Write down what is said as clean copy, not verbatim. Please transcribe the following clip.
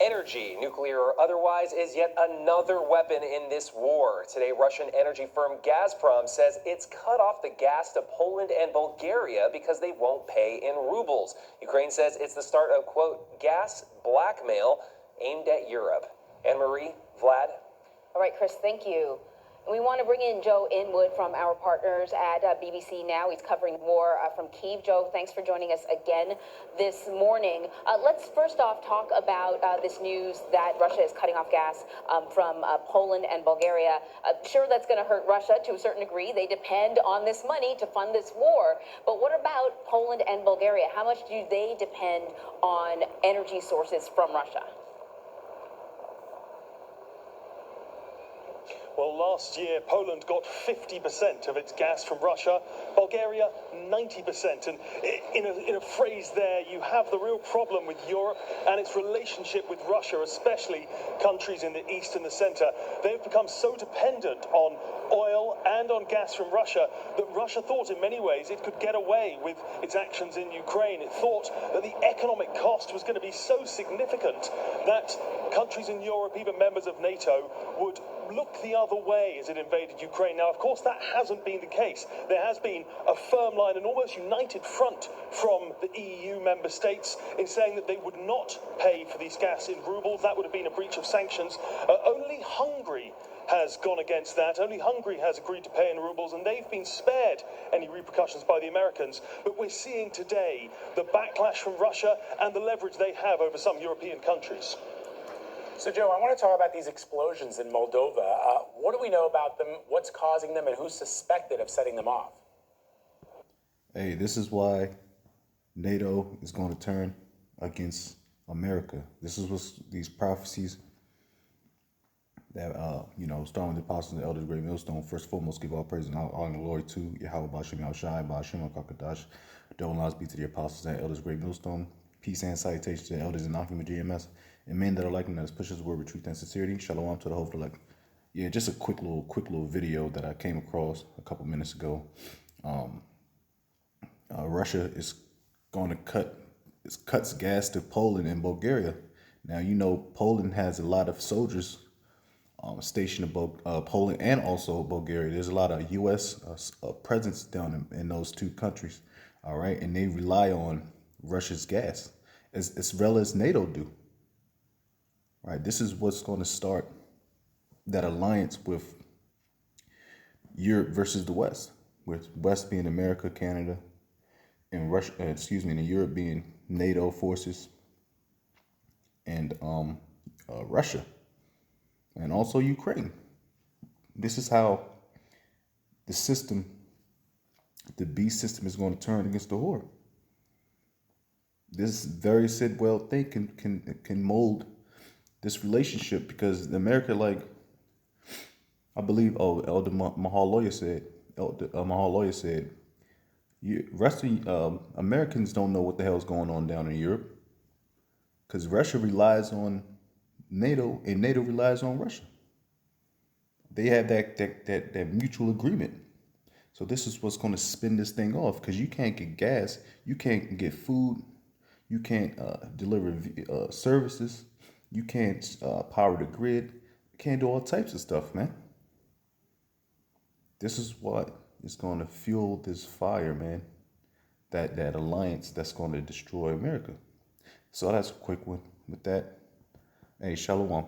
Energy, nuclear or otherwise, is yet another weapon in this war. Today, Russian energy firm Gazprom says it's cut off the gas to Poland and Bulgaria because they won't pay in rubles. Ukraine says it's the start of, quote, gas blackmail aimed at Europe. Anne-Marie, Vlad? All right, Chris, thank you. And we want to bring in Joe Inwood from our partners at BBC Now. He's covering war from Kyiv. Joe, thanks for joining us again this morning. Let's first off talk about this news that Russia is cutting off gas from Poland and Bulgaria. Sure, that's going to hurt Russia to a certain degree. They depend on this money to fund this war. But what about Poland and Bulgaria? How much do they depend on energy sources from Russia? Well, last year, Poland got 50% of its gas from Russia, Bulgaria 90%. And in a phrase there, you have the real problem with Europe and its relationship with Russia, especially countries in the east and the center. They've become so dependent on oil and on gas from Russia that Russia thought in many ways it could get away with its actions in Ukraine. It thought that the economic cost was going to be so significant that countries in Europe, even members of NATO, would look the other way as it invaded Ukraine. Now, of course, that hasn't been the case. There has been a firm line, an almost united front from the EU member states in saying that they would not pay for these gas in rubles. That would have been a breach of sanctions. Only Hungary has gone against that. Only Hungary has agreed to pay in rubles, and they've been spared any repercussions by the Americans. But we're seeing today the backlash from Russia and the leverage they have over some European countries. So, Joe, I want to talk about these explosions in Moldova. What do we know about them? What's causing them, and who's suspected of setting them off? Hey, this is why NATO is going to turn against America. This is what these prophecies that, starting with the apostles and the elders, great millstone. First and foremost, give all praise and honor and glory to Yahweh Bashim Al-Shai, Bashim Al-Kakadash. Double lies be to the apostles and elders, great millstone. Peace and salutations to the elders and Akim GMS. And men that are like me, that push his word with truth and sincerity. Shalom to the whole elect. Yeah, just a quick little video that I came across a couple minutes ago. Russia is going to cuts gas to Poland and Bulgaria. Now, Poland has a lot of soldiers stationed in Poland and also Bulgaria. There's a lot of U.S. presence down in those two countries. All right, and they rely on Russia's gas as well as NATO do. Right, this is what's going to start that alliance with Europe versus the West, with West being America, Canada, and Russia. And Europe being NATO forces, and Russia, and also Ukraine. This is how the beast system, is going to turn against the horde. This very Sidwell thing can mold this relationship, because America, I believe, Elder Mahal said, Americans don't know what the hell's going on down in Europe, because Russia relies on NATO and NATO relies on Russia. They have that mutual agreement. So this is what's going to spin this thing off, because you can't get gas, you can't get food, you can't deliver services. You can't power the grid. You can't do all types of stuff, man. This is what is going to fuel this fire, man. That alliance that's going to destroy America. So that's a quick one with that. Hey, shalom.